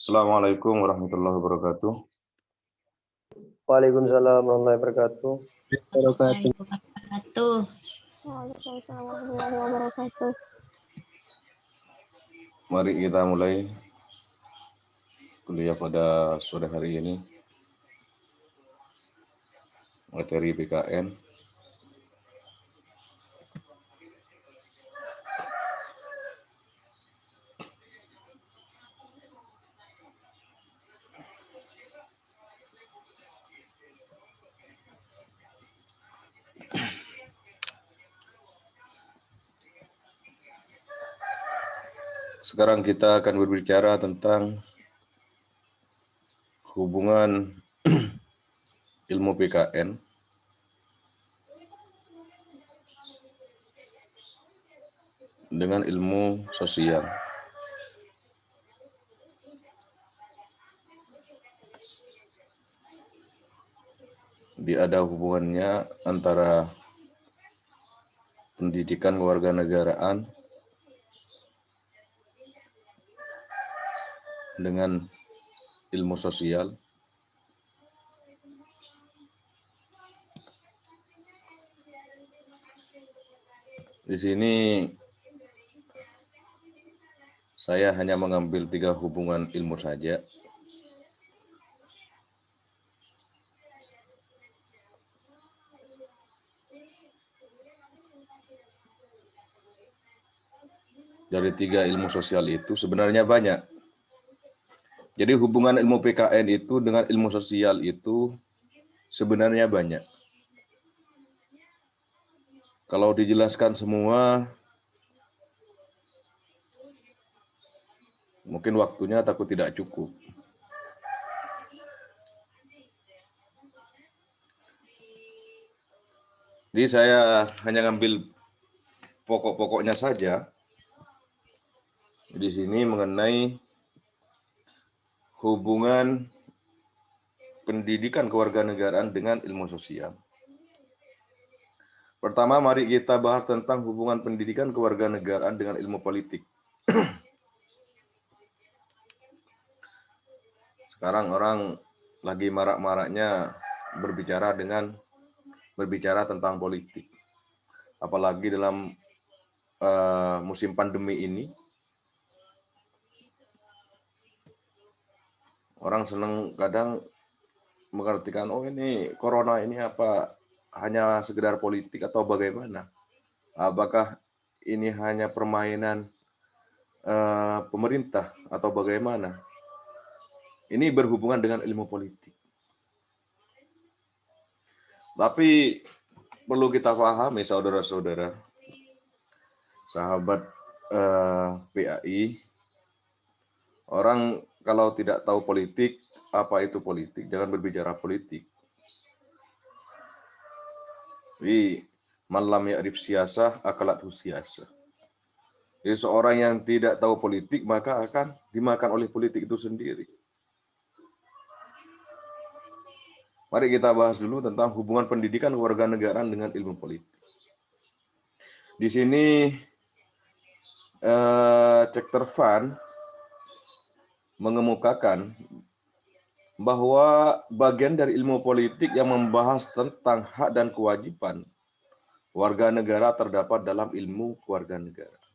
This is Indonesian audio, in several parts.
Assalamualaikum warahmatullahi wabarakatuh. Waalaikumsalam warahmatullahi wabarakatuh. Waalaikumsalam warahmatullahi wabarakatuh. Mari kita mulai kuliah pada sore hari ini. Materi PKN. Sekarang kita akan berbicara tentang hubungan ilmu PKN dengan ilmu sosial. Ada hubungannya antara pendidikan kewarganegaraan dengan ilmu sosial. Di sini saya hanya mengambil 3 hubungan ilmu saja. Dari 3 ilmu sosial itu sebenarnya banyak. Jadi hubungan ilmu PKN itu dengan ilmu sosial itu sebenarnya banyak. Kalau dijelaskan semua, mungkin waktunya takut tidak cukup. Jadi saya hanya ngambil pokok-pokoknya saja. Di sini mengenai hubungan pendidikan kewarganegaraan dengan ilmu sosial. Pertama, mari kita bahas tentang hubungan pendidikan kewarganegaraan dengan ilmu politik. Sekarang orang lagi marak-maraknya berbicara tentang politik. Apalagi dalam musim pandemi ini, orang senang kadang mengartikan, oh ini corona ini apa hanya sekedar politik atau bagaimana? Apakah ini hanya permainan pemerintah atau bagaimana? Ini berhubungan dengan ilmu politik. Tapi perlu kita pahami saudara-saudara, sahabat PAI, orang kalau tidak tahu politik, apa itu politik? Jangan berbicara politik. Jadi, man lam ya'rif siyasah, akalathu siyasah. Jadi seorang yang tidak tahu politik, maka akan dimakan oleh politik itu sendiri. Mari kita bahas dulu tentang hubungan pendidikan kewarganegaraan dengan ilmu politik. Di sini, Chapter Van mengemukakan bahwa bagian dari ilmu politik yang membahas tentang hak dan kewajiban warga negara terdapat dalam ilmu kewarganegaraan.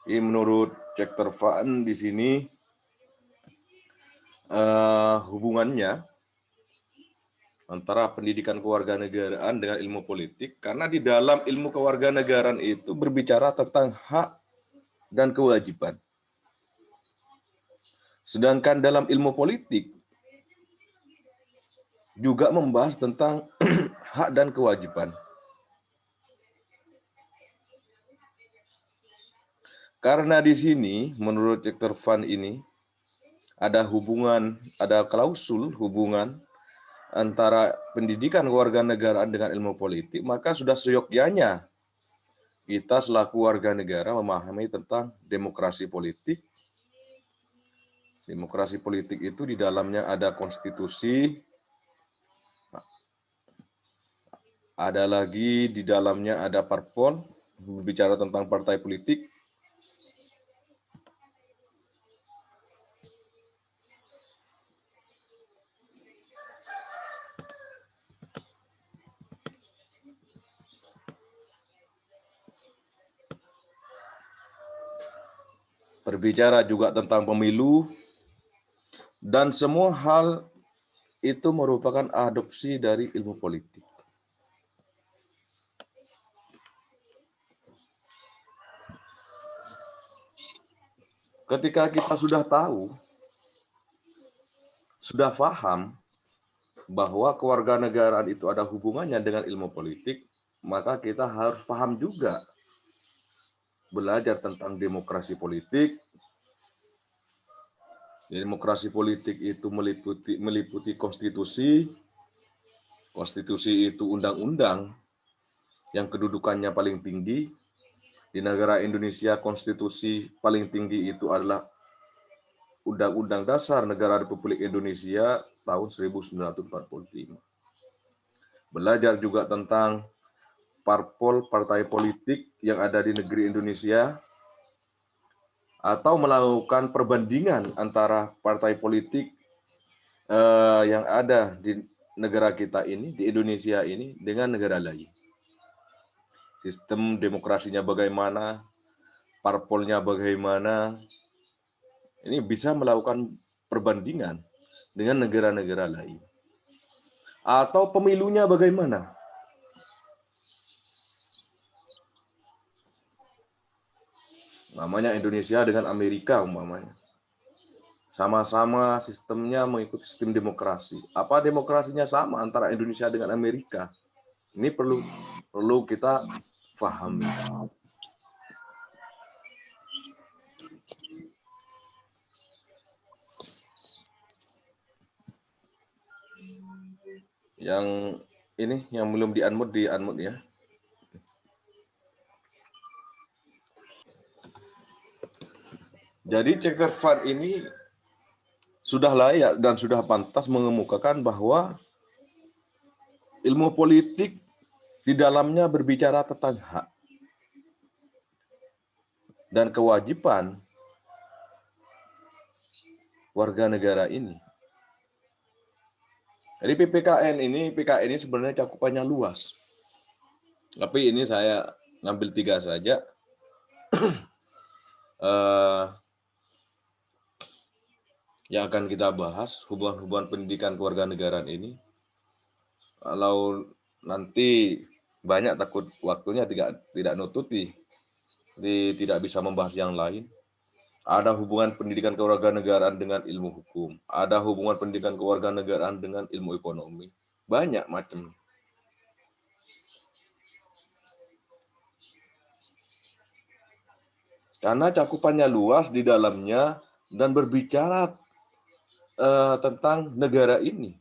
Ini menurut Chapter Van di sini hubungannya antara pendidikan kewarganegaraan dengan ilmu politik, karena di dalam ilmu kewarganegaraan itu berbicara tentang hak dan kewajiban. Sedangkan dalam ilmu politik juga membahas tentang hak dan kewajiban. Karena di sini menurut Dr. Van ini ada hubungan, ada klausul hubungan antara pendidikan kewarganegaraan dengan ilmu politik, maka sudah seyogyanya kita selaku warga negara memahami tentang demokrasi politik. Demokrasi politik itu di dalamnya ada konstitusi, ada lagi di dalamnya ada parpol, berbicara tentang partai politik. Berbicara juga tentang pemilu, dan semua hal itu merupakan adopsi dari ilmu politik. Ketika kita sudah tahu, sudah paham bahwa kewarganegaraan itu ada hubungannya dengan ilmu politik, maka kita harus paham juga belajar tentang demokrasi politik. Demokrasi politik itu meliputi konstitusi. Konstitusi itu undang-undang yang kedudukannya paling tinggi. Di negara Indonesia, konstitusi paling tinggi itu adalah Undang-Undang Dasar Negara Republik Indonesia tahun 1945. Belajar juga tentang parpol, partai politik yang ada di negeri Indonesia, atau melakukan perbandingan antara partai politik yang ada di negara kita ini, di Indonesia ini, dengan negara lain. Sistem demokrasinya bagaimana, parpolnya bagaimana, ini bisa melakukan perbandingan dengan negara-negara lain. Atau pemilunya bagaimana. Namanya Indonesia dengan Amerika umpamanya. Sama-sama sistemnya mengikuti sistem demokrasi. Apa demokrasinya sama antara Indonesia dengan Amerika? Ini perlu kita pahami. Yang ini yang belum di-unmute ya. Jadi Checker Fund ini sudah layak dan sudah pantas mengemukakan bahwa ilmu politik di dalamnya berbicara tentang hak dan kewajiban warga negara ini. Jadi PKN ini sebenarnya cakupannya luas. Tapi ini saya ngambil 3 saja. Yang akan kita bahas, hubungan-hubungan pendidikan kewarganegaraan ini. Kalau nanti banyak takut waktunya tidak nututi, tidak bisa membahas yang lain. Ada hubungan pendidikan kewarganegaraan dengan ilmu hukum, ada hubungan pendidikan kewarganegaraan dengan ilmu ekonomi, banyak macam. Karena cakupannya luas di dalamnya dan berbicara tentang negara ini.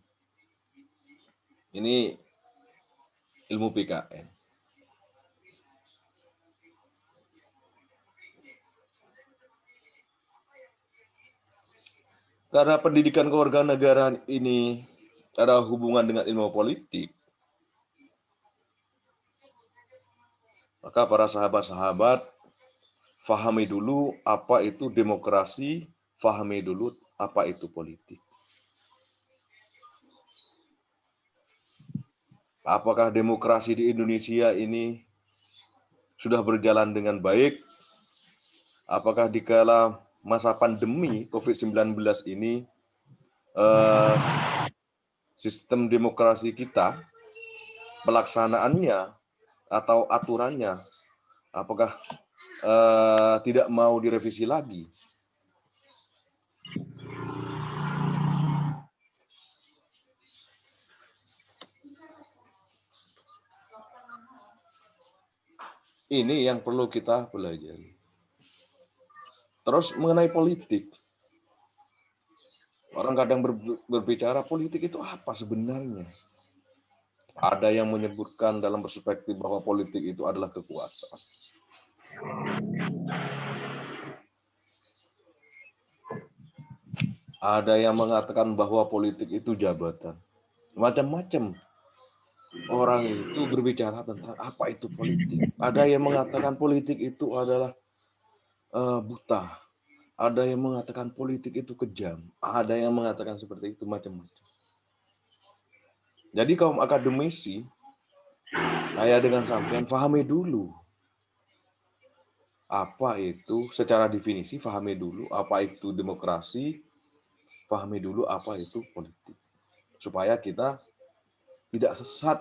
Ini ilmu PKN. Karena pendidikan kewarganegaraan ini ada hubungan dengan ilmu politik, maka para sahabat-sahabat fahami dulu apa itu demokrasi, fahami dulu apa itu politik. Apakah demokrasi di Indonesia ini sudah berjalan dengan baik? Apakah di kala masa pandemi COVID-19 ini sistem demokrasi kita, pelaksanaannya atau aturannya, apakah tidak mau direvisi lagi? Ini yang perlu kita pelajari. Terus mengenai politik, orang kadang berbicara politik itu apa sebenarnya? Ada yang menyebutkan dalam perspektif bahwa politik itu adalah kekuasaan. Ada yang mengatakan bahwa politik itu jabatan. Macam-macam orang itu berbicara tentang apa itu politik. Ada yang mengatakan politik itu adalah buta. Ada yang mengatakan politik itu kejam. Ada yang mengatakan seperti itu, macam-macam. Jadi kaum akademisi, saya dengan sampean pahami dulu apa itu secara definisi, pahami dulu apa itu demokrasi, pahami dulu apa itu politik. Supaya kita tidak sesat.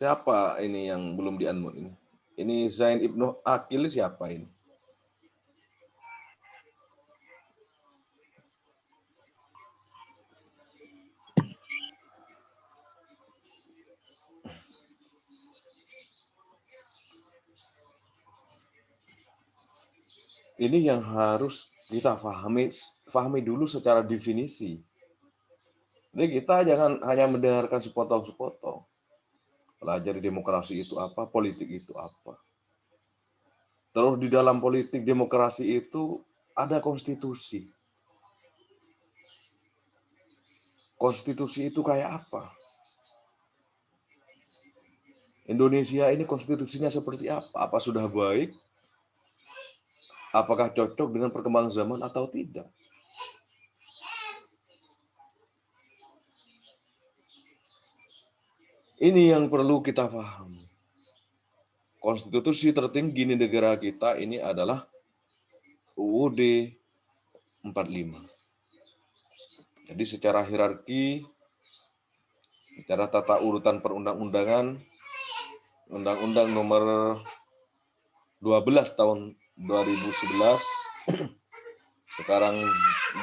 Siapa ini yang belum di-unmute ini? Ini Zain Ibnu Akil siapa ini? Ini yang harus kita pahami dulu secara definisi. Jadi kita jangan hanya mendengarkan sepotong-sepotong. Pelajari demokrasi itu apa, politik itu apa. Terus di dalam politik demokrasi itu ada konstitusi. Konstitusi itu kayak apa? Indonesia ini konstitusinya seperti apa? Apa sudah baik? Apakah cocok dengan perkembangan zaman atau tidak? Ini yang perlu kita pahami. Konstitusi tertinggi di negara kita ini adalah UUD 45. Jadi secara hierarki, secara tata urutan perundang-undangan, Undang-Undang Nomor 12 tahun 2011 sekarang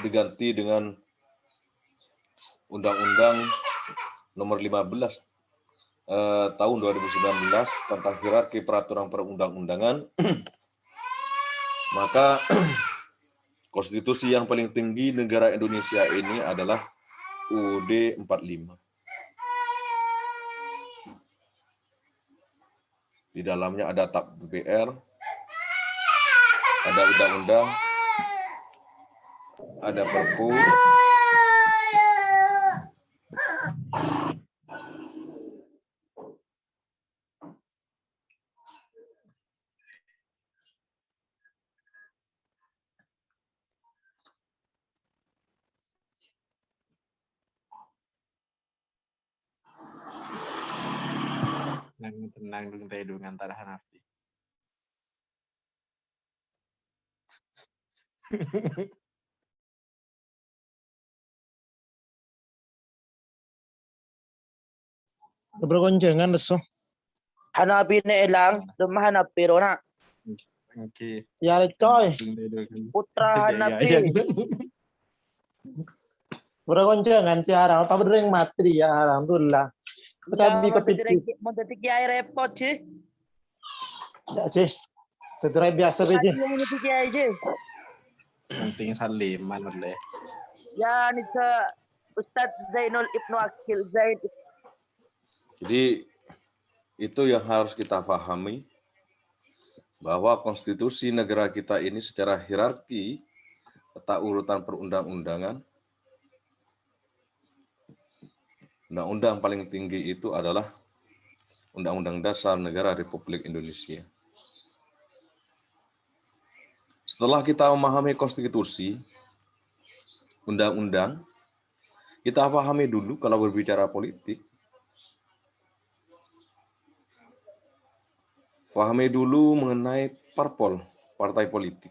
diganti dengan Undang-Undang Nomor 15 tahun 2019 tentang hierarki peraturan perundang-undangan. Maka konstitusi yang paling tinggi negara Indonesia ini adalah UUD 45. Di dalamnya ada TAP DPR, ada undang-undang, ada Perpu, Tenang dong teh dengan antara Hanafi. Bergoncengan leso. Hanapi na ilang, lumahanap pero na. Oke. Ya coy. Putra Hanapi. Bergoncengan si Aram. Apa berdeng matri ya alhamdulillah. Tapi kepiting. Mau detik ya repot sih. Ya sih. Teterai biasa Lagi begini. yang detik ya aja. Penting saliman oleh. Ya nih ke Ustadz Zainul Ibnu Akil Zain. Jadi itu yang harus kita pahami, bahwa konstitusi negara kita ini secara hierarki tata urutan perundang-undangan, undang-undang paling tinggi itu adalah Undang-Undang Dasar Negara Republik Indonesia. Setelah kita memahami konstitusi, undang-undang, kita pahami dulu kalau berbicara politik. Pahami dulu mengenai parpol, partai politik.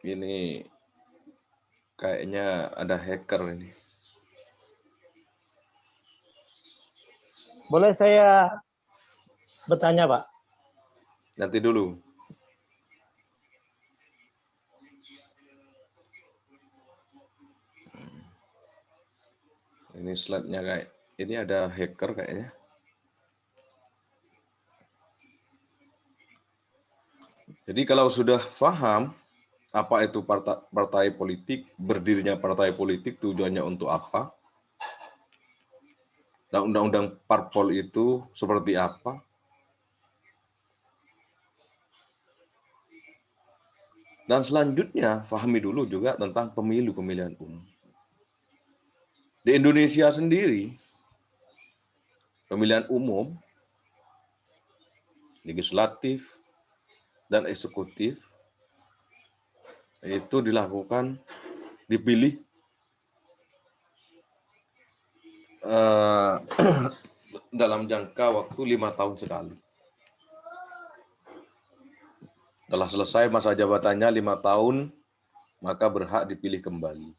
Ini kayaknya ada hacker ini. Boleh saya bertanya, Pak? Nanti dulu. Ini slide-nya kayak Ini ada hacker kayaknya. Jadi kalau sudah paham apa itu partai politik, berdirinya partai politik, tujuannya untuk apa, dan undang-undang parpol itu seperti apa, dan selanjutnya pahami dulu juga tentang pemilihan umum. Di Indonesia sendiri, pemilihan umum, legislatif, dan eksekutif itu dipilih dalam jangka waktu 5 tahun sekali. Setelah selesai masa jabatannya 5 tahun, maka berhak dipilih kembali.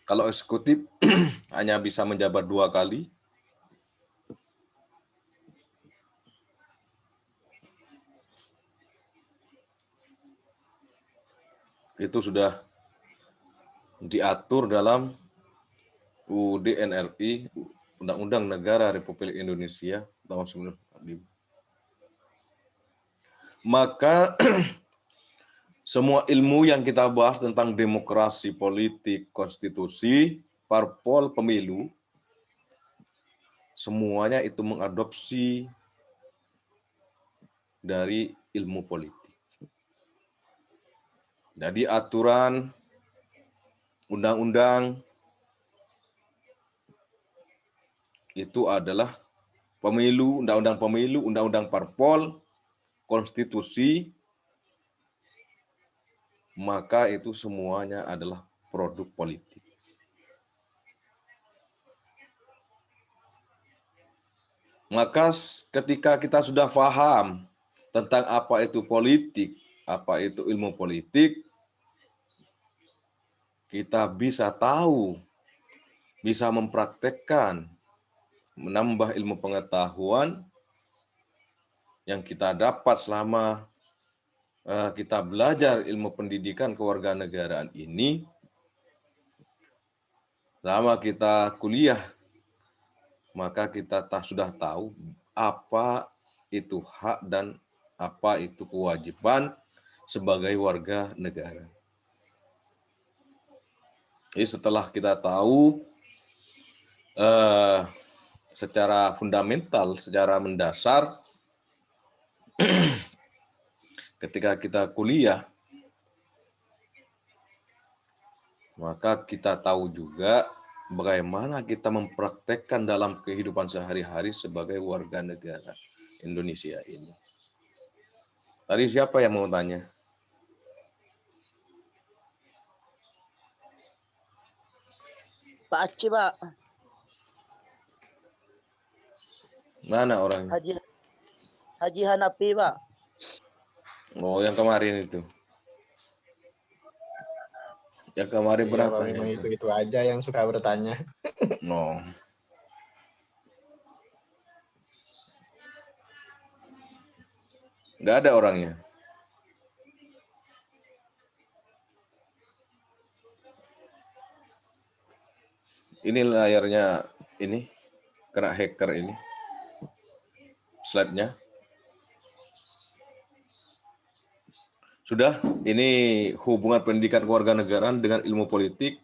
Kalau eksekutif hanya bisa menjabat 2 kali. Itu sudah diatur dalam UUD NRI, Undang-Undang Negara Republik Indonesia tahun 1945. Maka semua ilmu yang kita bahas tentang demokrasi, politik, konstitusi, parpol, pemilu, semuanya itu mengadopsi dari ilmu politik. Jadi aturan, undang-undang, itu adalah pemilu, undang-undang parpol, konstitusi, maka itu semuanya adalah produk politik. Maka ketika kita sudah paham tentang apa itu politik, apa itu ilmu politik, kita bisa tahu, bisa mempraktekkan, menambah ilmu pengetahuan yang kita dapat selama kita belajar ilmu pendidikan kewarganegaraan ini, selama kita kuliah, maka kita sudah tahu apa itu hak dan apa itu kewajiban sebagai warga negara. Jadi setelah kita tahu secara fundamental, secara mendasar, ketika kita kuliah, maka kita tahu juga bagaimana kita mempraktekkan dalam kehidupan sehari-hari sebagai warga negara Indonesia ini. Tadi siapa yang mau tanya? Pak Aceh, Pak. Mana orangnya? Haji Hanafi, Pak. Oh, yang kemarin itu. Yang kemarin Iya, berapa Pak, ya memang itu? itu aja yang suka bertanya. No. Nggak ada orangnya. Ini layarnya ini kena hacker ini. Slide-nya. Sudah, ini hubungan pendidikan kewarganegaraan dengan ilmu politik.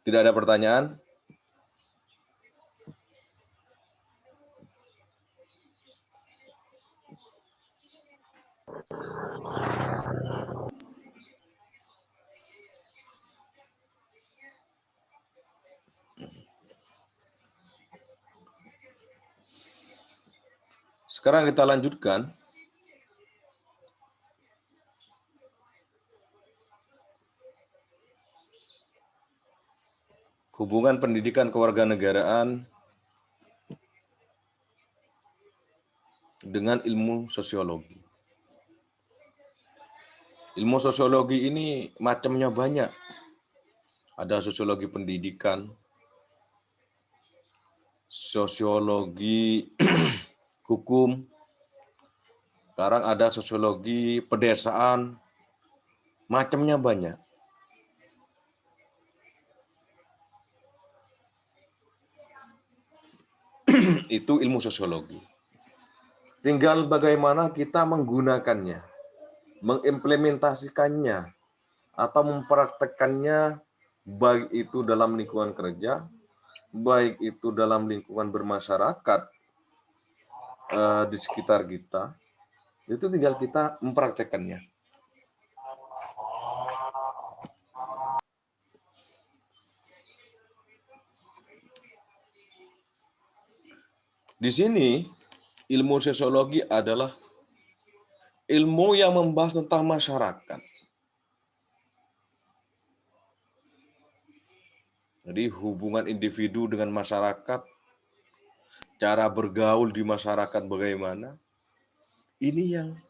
Tidak ada pertanyaan? Sekarang kita lanjutkan. Hubungan pendidikan kewarganegaraan dengan ilmu sosiologi. Ilmu sosiologi ini macamnya banyak. Ada sosiologi pendidikan, sosiologi hukum, sekarang ada sosiologi pedesaan, macamnya banyak. Itu ilmu sosiologi. Tinggal bagaimana kita menggunakannya, mengimplementasikannya, atau mempraktekkannya, baik itu dalam lingkungan kerja, baik itu dalam lingkungan bermasyarakat di sekitar kita. Itu tinggal kita mempraktekkannya. Di sini, ilmu sosiologi adalah ilmu yang membahas tentang masyarakat. Jadi hubungan individu dengan masyarakat, cara bergaul di masyarakat bagaimana, ini yang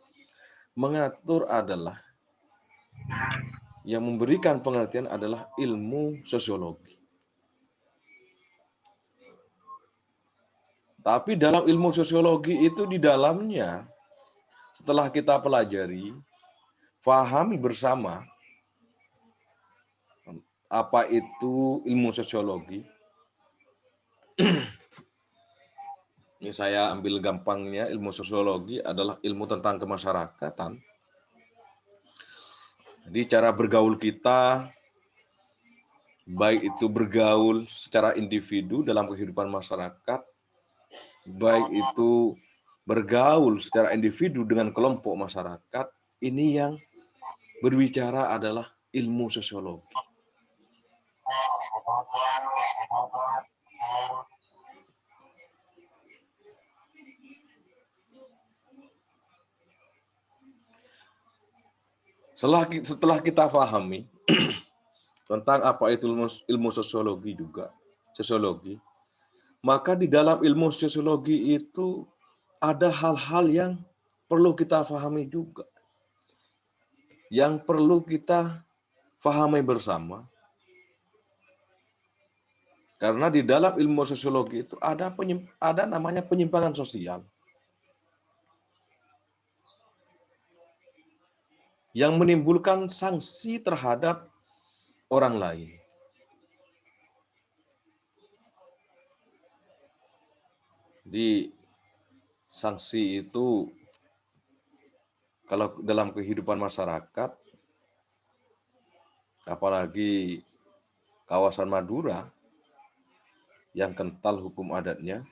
mengatur adalah, yang memberikan pengertian adalah ilmu sosiologi. Tapi dalam ilmu sosiologi itu di dalamnya, setelah kita pelajari, pahami bersama apa itu ilmu sosiologi. Ini saya ambil gampangnya, ilmu sosiologi adalah ilmu tentang kemasyarakatan. Jadi cara bergaul kita, baik itu bergaul secara individu dalam kehidupan masyarakat, baik itu bergaul secara individu dengan kelompok masyarakat, ini yang berbicara adalah ilmu sosiologi. Setelah kita pahami tentang apa itu ilmu sosiologi juga, maka di dalam ilmu sosiologi itu ada hal-hal yang perlu kita pahami juga, yang perlu kita pahami bersama. Karena di dalam ilmu sosiologi itu ada namanya penyimpangan sosial yang menimbulkan sanksi terhadap orang lain. Di sanksi itu, kalau dalam kehidupan masyarakat, apalagi kawasan Madura yang kental hukum adatnya,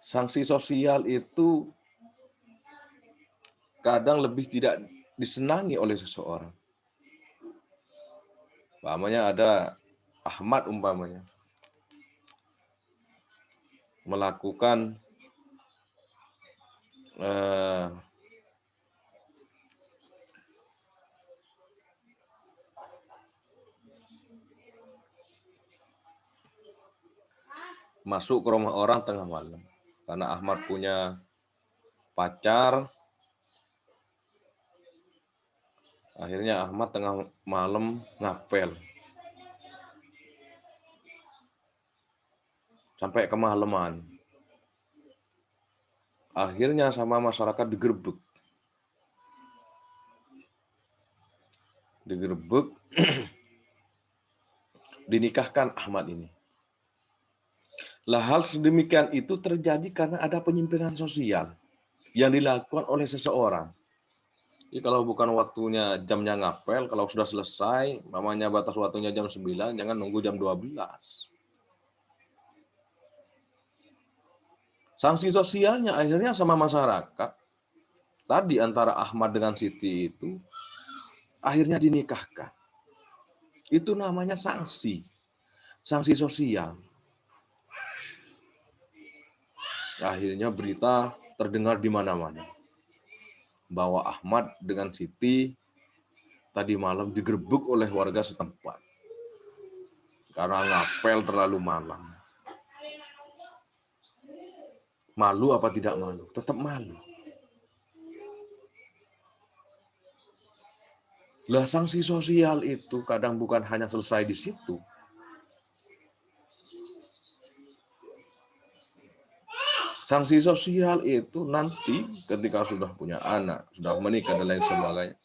sanksi sosial itu kadang lebih tidak disenangi oleh seseorang. Umpamanya ada Ahmad umpamanya melakukan masuk ke rumah orang tengah malam karena Ahmad punya pacar. Akhirnya Ahmad tengah malam ngapel sampai kemalaman. Akhirnya sama masyarakat digerebek. Dinikahkan Ahmad ini. Lah hal sedemikian itu terjadi karena ada penyimpangan sosial yang dilakukan oleh seseorang. Jadi kalau bukan waktunya, jamnya ngapel, kalau sudah selesai, namanya batas waktunya jam 9, jangan nunggu jam 12. Sanksi sosialnya akhirnya sama masyarakat. Tadi antara Ahmad dengan Siti itu akhirnya dinikahkan. Itu namanya sanksi. Sanksi sosial. Akhirnya berita terdengar di mana-mana bahwa Ahmad dengan Siti tadi malam digerebek oleh warga setempat karena ngapel terlalu malam. Malu apa tidak malu? Tetap malu. Lah sanksi sosial itu kadang bukan hanya selesai di situ. Sanksi sosial itu nanti ketika sudah punya anak, sudah menikah dan lain sebagainya,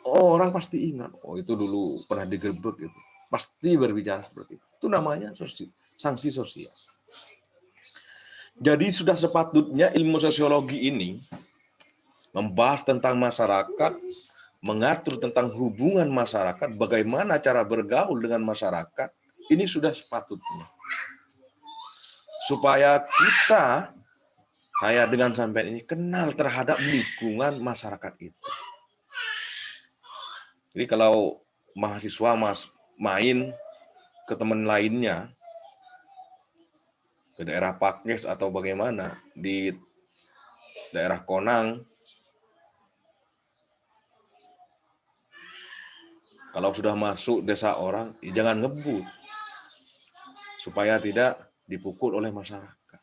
orang pasti ingat, oh itu dulu pernah digerebek itu. pasti berbicara seperti itu. Itu namanya sanksi sosial. Jadi sudah sepatutnya ilmu sosiologi ini membahas tentang masyarakat, mengatur tentang hubungan masyarakat, bagaimana cara bergaul dengan masyarakat, ini sudah sepatutnya. Supaya kita, saya dengan sampai ini, kenal terhadap lingkungan masyarakat itu. Jadi kalau mahasiswa main ke teman lainnya, ke daerah Pakis atau bagaimana, di daerah Konang, kalau sudah masuk desa orang, jangan ngebut, supaya tidak dipukul oleh masyarakat.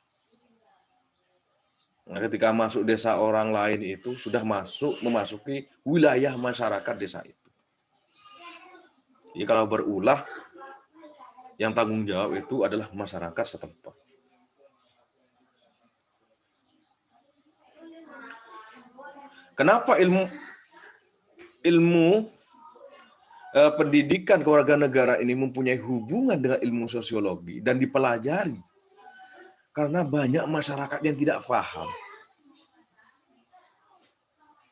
Nah, ketika masuk desa orang lain itu, sudah memasuki wilayah masyarakat desa itu. Jadi kalau berulah, yang tanggung jawab itu adalah masyarakat setempat. Kenapa ilmu pendidikan kewarganegaraan ini mempunyai hubungan dengan ilmu sosiologi dan dipelajari? Karena banyak masyarakat yang tidak paham,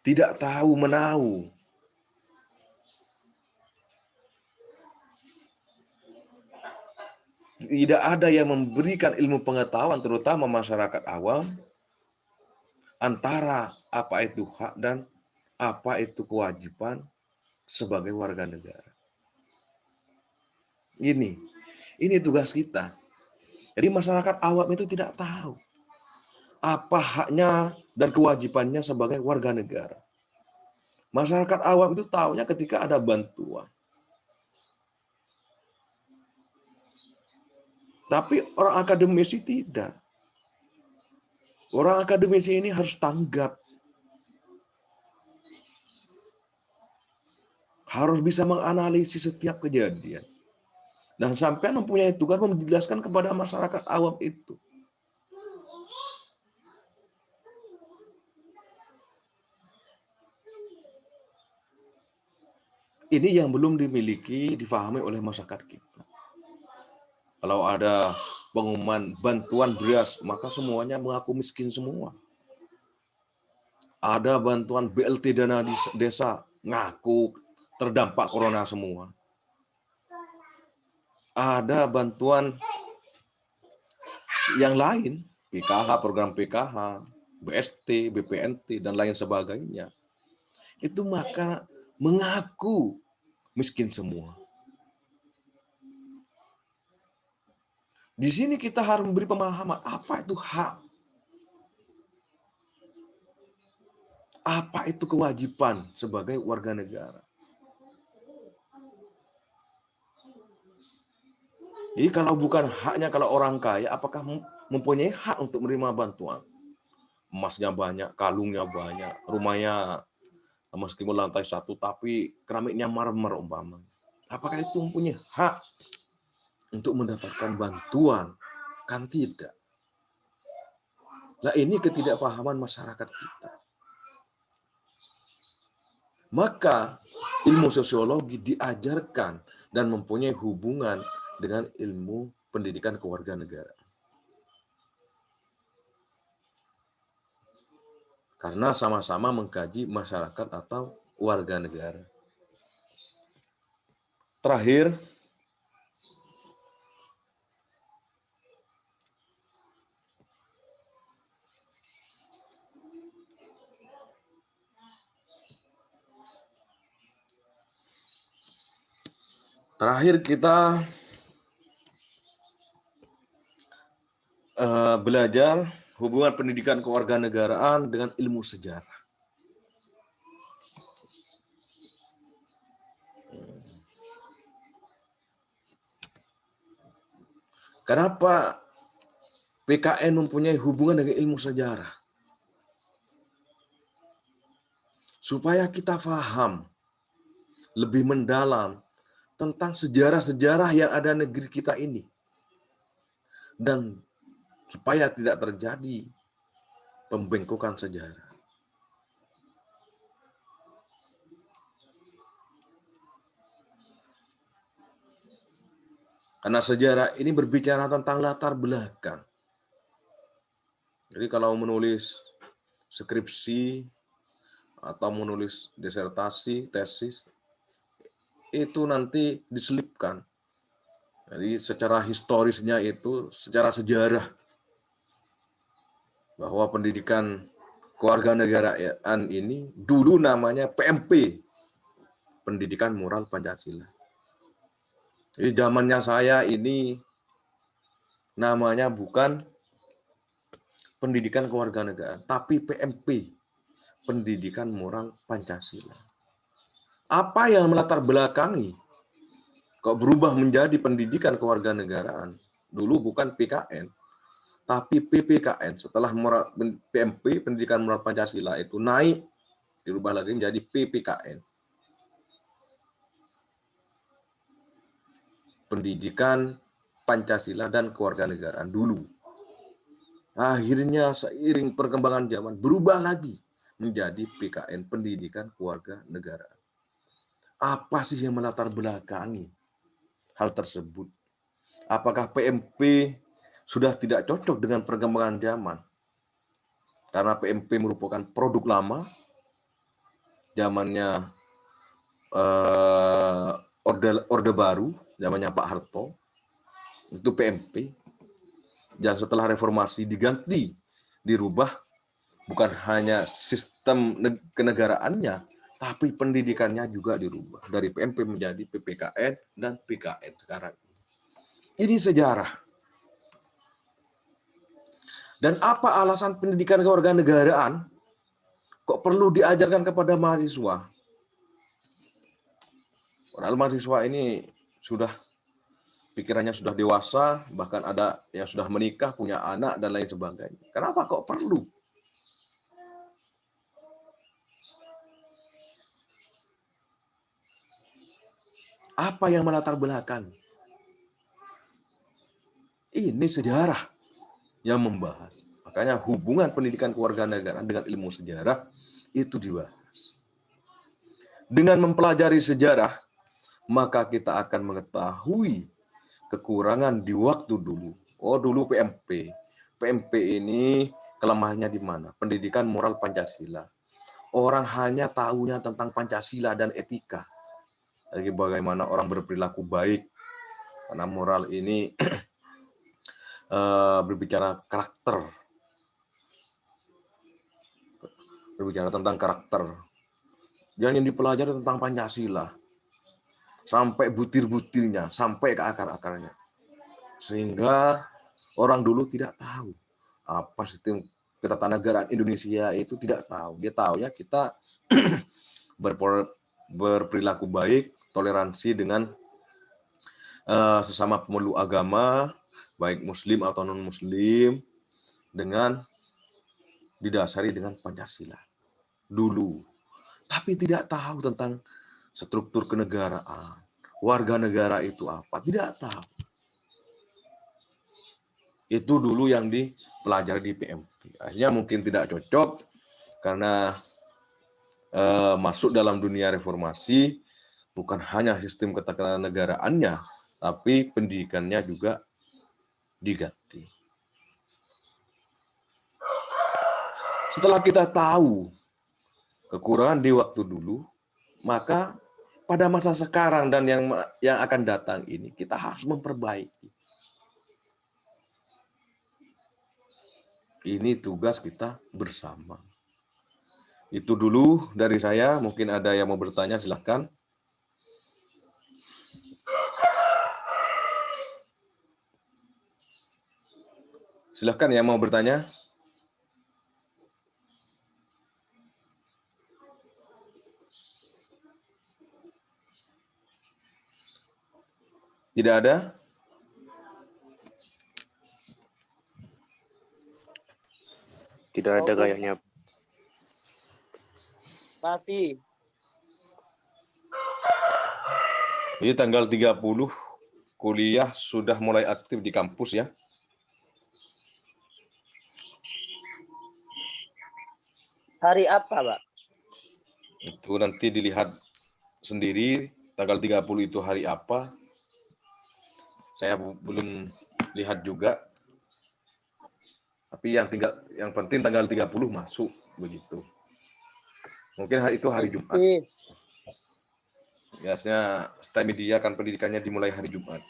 tidak tahu menahu. Tidak ada yang memberikan ilmu pengetahuan, terutama masyarakat awam, antara apa itu hak dan apa itu kewajiban sebagai warga negara. Ini tugas kita. Jadi masyarakat awam itu tidak tahu apa haknya dan kewajibannya sebagai warga negara. Masyarakat awam itu tahunya ketika ada bantuan. Tapi orang akademisi tidak. Orang akademisi ini harus tanggap. Harus bisa menganalisis setiap kejadian. Dan sampai mempunyai tugas menjelaskan kepada masyarakat awam itu. Ini yang belum dimiliki, difahami oleh masyarakat kita. Kalau ada pengumuman bantuan beras, maka semuanya mengaku miskin semua. Ada bantuan BLT dana desa, ngaku terdampak corona semua. Ada bantuan yang lain, PKH, program PKH, BST, BPNT, dan lain sebagainya. Itu maka mengaku miskin semua. Di sini kita harus memberi pemahaman apa itu hak, apa itu kewajiban sebagai warga negara. Jadi kalau bukan haknya, kalau orang kaya, apakah mempunyai hak untuk menerima bantuan? Emasnya banyak, kalungnya banyak, rumahnya meskipun lantai 1 tapi keramiknya marmer umpama. Apakah itu mempunyai hak untuk mendapatkan bantuan? Kan tidak. Nah, ini ketidakpahaman masyarakat kita. Maka ilmu sosiologi diajarkan dan mempunyai hubungan dengan ilmu pendidikan kewarganegaraan. Karena sama-sama mengkaji masyarakat atau warga negara. Terakhir, kita belajar hubungan pendidikan kewarganegaraan dengan ilmu sejarah. Kenapa PKN mempunyai hubungan dengan ilmu sejarah? Supaya kita paham lebih mendalam tentang sejarah-sejarah yang ada negeri kita ini. Dan supaya tidak terjadi pembengkokan sejarah. Karena sejarah ini berbicara tentang latar belakang. Jadi kalau menulis skripsi atau menulis disertasi, tesis, itu nanti diselipkan. Jadi secara historisnya itu, secara sejarah, bahwa pendidikan kewarganegaraan ini dulu namanya PMP, Pendidikan Moral Pancasila. Jadi zamannya saya ini namanya bukan Pendidikan Kewarganegaraan, tapi PMP, Pendidikan Moral Pancasila. Apa yang melatar belakangi kok berubah menjadi Pendidikan Kewarganegaraan? Dulu bukan PKN, tapi PPKN. Setelah PMP, Pendidikan Moral Pancasila itu naik, dirubah lagi menjadi PPKN. Pendidikan Pancasila dan Kewarganegaraan dulu. Akhirnya seiring perkembangan zaman berubah lagi menjadi PKN, Pendidikan Kewarganegaraan. Apa sih yang melatar belakangi hal tersebut? Apakah PMP sudah tidak cocok dengan perkembangan zaman? Karena PMP merupakan produk lama, zamannya Orde Baru, zamannya Pak Harto, itu PMP. Dan setelah reformasi diganti, dirubah, bukan hanya sistem kenegaraannya, tapi pendidikannya juga dirubah. Dari PMP menjadi PPKN dan PKN sekarang. Ini sejarah. Dan apa alasan pendidikan kewarganegaraan kok perlu diajarkan kepada mahasiswa? Padahal mahasiswa ini sudah pikirannya sudah dewasa, bahkan ada yang sudah menikah, punya anak, dan lain sebagainya. Kenapa kok perlu? Apa yang melatar belakang? Ini sejarah yang membahas. Makanya hubungan pendidikan kewarganegaraan dengan ilmu sejarah itu dibahas. Dengan mempelajari sejarah, maka kita akan mengetahui kekurangan di waktu dulu. Oh, dulu PMP. PMP ini kelemahannya di mana? Pendidikan moral Pancasila. Orang hanya tahunya tentang Pancasila dan etika. Jadi bagaimana orang berperilaku baik. Karena moral ini berbicara karakter. Berbicara tentang karakter. Dan yang dipelajari tentang Pancasila. Sampai butir-butirnya, sampai ke akar-akarnya. Sehingga orang dulu tidak tahu apa sistem ketatanegaraan Indonesia itu, tidak tahu. Dia tahunya kita berperilaku baik, toleransi dengan sesama pemeluk agama, baik Muslim atau non-Muslim, dengan didasari dengan Pancasila dulu. Tapi tidak tahu tentang struktur kenegaraan, warga negara itu apa, tidak tahu. Itu dulu yang dipelajari di PMP. Akhirnya mungkin tidak cocok karena masuk dalam dunia reformasi bukan hanya sistem ketanegaraannya, tapi pendidikannya juga diganti. Setelah kita tahu kekurangan di waktu dulu, maka pada masa sekarang dan yang akan datang ini kita harus memperbaiki. Ini tugas kita bersama. Itu dulu dari saya. Mungkin ada yang mau bertanya, silahkan. Silahkan yang mau bertanya. Tidak ada? Tidak ada kayaknya. Masih. Jadi tanggal 30 kuliah sudah mulai aktif di kampus ya. Hari apa, Pak? Itu nanti dilihat sendiri tanggal 30 itu hari apa. saya belum lihat juga. Tapi yang penting tanggal 30 masuk begitu. Mungkin itu hari Jumat. Biasanya STEM media kan pendidikannya dimulai hari Jumat.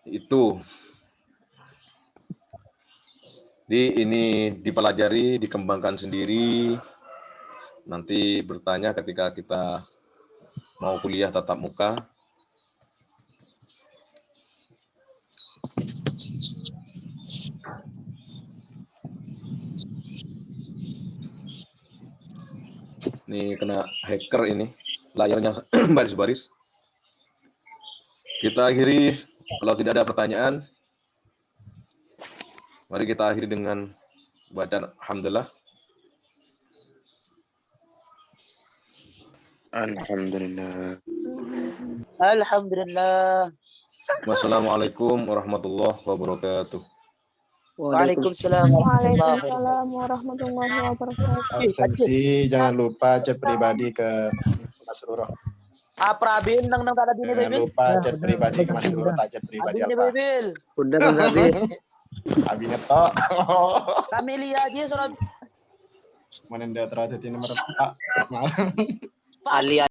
Itu. Jadi ini dipelajari, dikembangkan sendiri. Nanti bertanya ketika kita mau kuliah tatap muka. Ini kena hacker ini, layarnya baris-baris. Kita akhiri, kalau tidak ada pertanyaan, mari kita akhiri dengan bacaan Alhamdulillah. Alhamdulillah. Alhamdulillah. Wassalamualaikum warahmatullahi wabarakatuh. Waalaikumsalam warahmatullahi Waalaikumsalam warahmatullahi wabarakatuh. Absensi jangan lupa chat pribadi ke Mas Ruro. Aprabin nang tada bini Jangan bebil. lupa chat pribadi ke Mas Ruro, tak chat pribadi Abini apa. bebil. Udah kan Sabi. Abinya tok. Kami lihat aja soal Menenda terakhir nomor 4. Ali